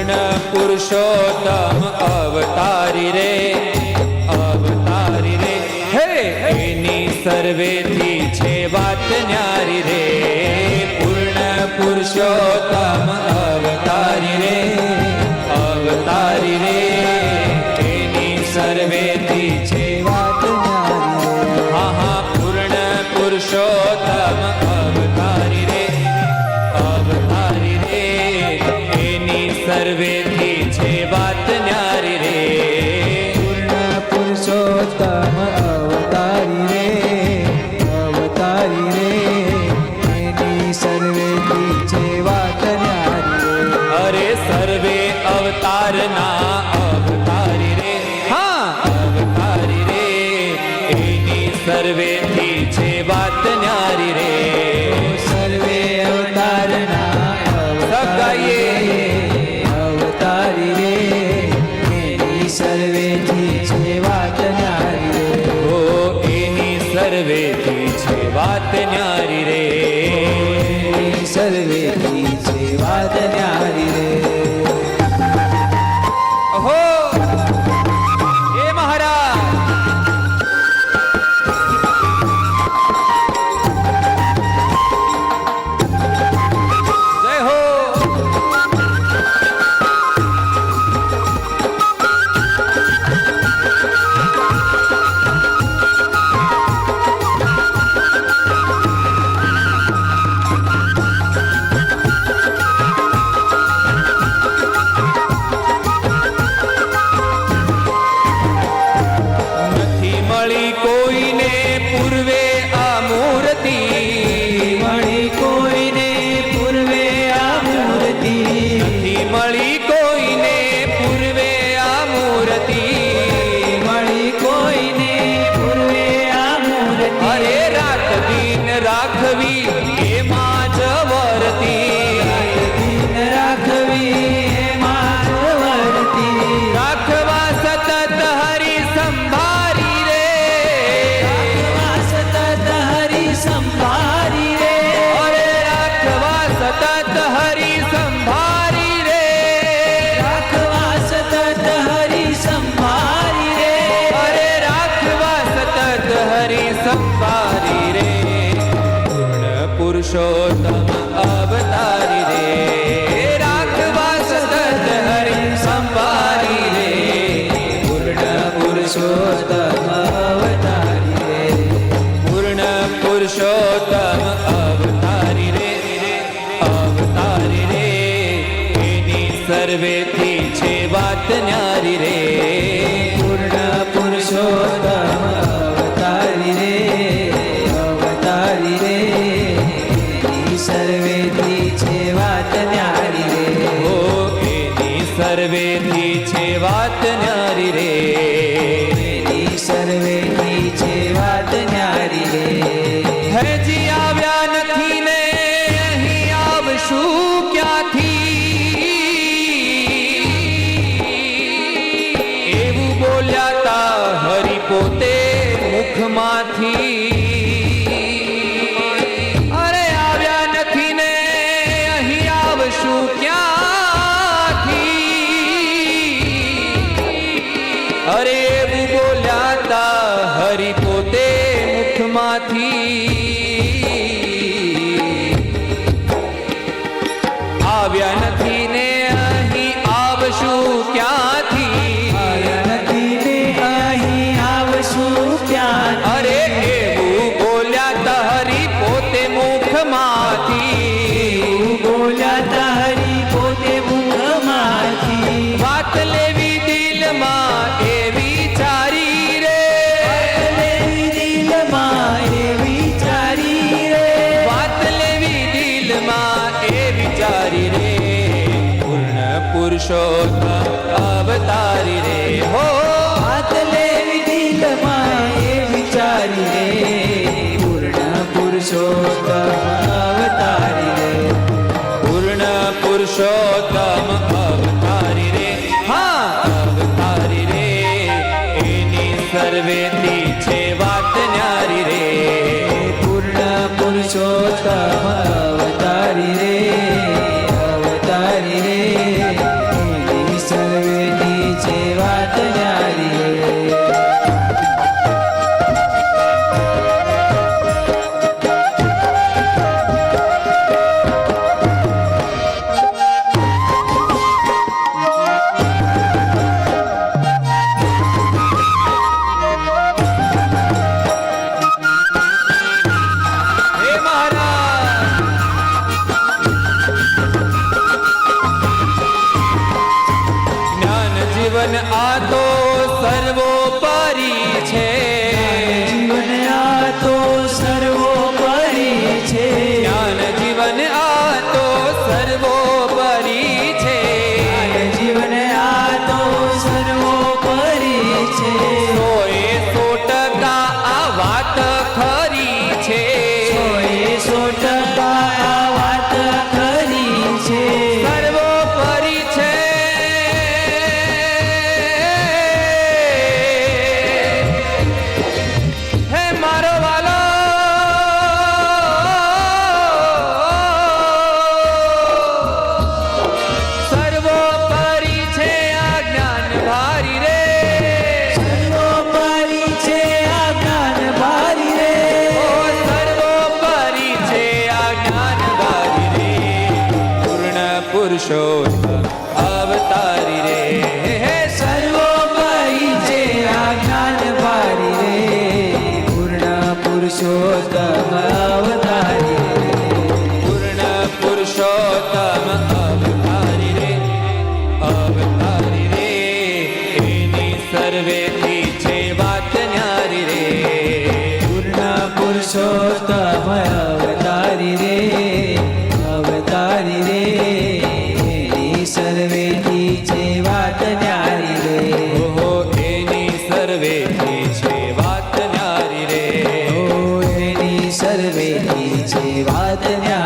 પૂર્ણ પુરુષોત્તમ અવતારી રે હે એની સર્વેથી છે વાત ન્યારી રે પૂર્ણ પુરુષોત્તમ અવતારી રે એની સર્વેથી છે વાત ન્યારી હા હા પૂર્ણ પુરુષોત્તમ અવતારી રે એની સર્વેથી છે વાત ન્યારી રે પૂર્ણ પુરુષોત્તમ અવતારી રે એની સર્વેથી છે વાત ન્યારી રે અરે સર્વે અવતારના અવતારી રે હા અવતારી રે એની સર્વેથી છે વાત ન્યારી રે સર્વે અવતારના અવતારી રે એની સર્વેથી છે વાત ન્યારી રે ઓ એની સર્વેથી છે વાત ન્યારી રે એની સર્વેથી છે વાત ન્યારી રે ઓહો એ મહારાજ જય હો નથી મળી કોઈને પૂર્વે આ મૂર્તિ મળી કોઈને પૂર્વે આ મૂર્તિ નથી મળી કોઈને પૂર્વે આ મૂર્તિ મળી કોઈને પૂર્વે આ મૂર્તિ અરે રાત દિન રાખવી એમાં જ વર્તી દિન રાખવી એમાં જ વર્તી રાખવા સતત હરિ સંભારી રે રાખવા સતત હરિ સંભારી રે અરે રાખવા સતત હરિ સંભારી રે રાખવા સતત હરિ સંભારી રે અરે રાખવા સતત હરિ સંભારી રે પૂર્ણ પુરુષોત્તમ અવતારી રે રાખવા સતત હરિ સંભારી રે પૂર્ણ પુરુષોત્તમ અવતારી રે પૂર્ણ પુરુષોત્તમ અવતારી રે એની સર્વેથી છે વાત ન્યારી રે પૂર્ણ પુરુષોત્તમ અવતારી રે એની સર્વેથી છે વાત ન્યારી રે ઓ એની સર્વેથી છે વાત ન્યારી રે એની સર્વેથી છે વાત ન્યારી રે હજી આવ્યા નથી ને અહીં આવશું ક્યાંથી એવું બોલ્યા તા હરિ પોતે મુખમાંથી અરે આવ્યા નથી ને અહીં આવશું ક્યાંથી અરે એવું બોલ્યા તા હરિ પોતે મુખમાંથી આવ્યા નથી ને અહીં આવશું ક્યાંથી નથી ને અહીં આવશું ક્યાં અરે એવું બોલ્યા તા હરિ પોતે મુખમાંથી બોલ્યા તા હરિ પોતે મુખમાંથી વાત લેવી દિલમાં એ વિચારી રે લેવી દિલમાં એ વિચારી રે વાત લેવી દિલમાં એ વિચારી રે પૂર્ણ પુરુષોત્તમ અવતારી રે હો વાત લેવી દિલમાં એ વિચારી રે પૂર્ણ પુરુષોત્તમ અવતારી રે પૂર્ણ પુરુષોત્તમ અવતારી રે હા અવતારી રે એની સર્વેથી છે વાત ન્યારી રે પૂર્ણ પુરુષોત્તમ અવતારી રે જીવન આ તો સર્વોપરી છે જીવન આ તો સર્વોપરી છે જ્ઞાન જીવન આ તો સર્વોપરી છે જીવન આ તો સર્વોપરી છે 100% આ વાત ખરી છે 100% આ વાત ખરી છે સર્વોપરી છે હે મારો વાલો સર્વોપરી છે આ જ્ઞાન ભારી રે સર્વોપરી છે આ જ્ઞાન ભારી રે ઓ સર્વોપરી છે આ જ્ઞાન ભારી રે પૂર્ણ પુરુષોત્તમ અવતારી રે હે સર્વોપરી છે આ જ્ઞાન ભારી રે પૂર્ણ પુરુષોત્તમ અવતારી રે પૂર્ણ પુરુષોત્તમ અવતારી રે એની સર્વેથી છે વાત ન્યારી રે પૂર્ણ પુરુષોત્તમ અવતારી રે અવતારી રે એની સર્વેથી છે વાત ન્યારી રે ઓહો એની સર્વેથી છે વાત ન્યારી રે ઓ એની સર્વેથી છે વાત ન્યારી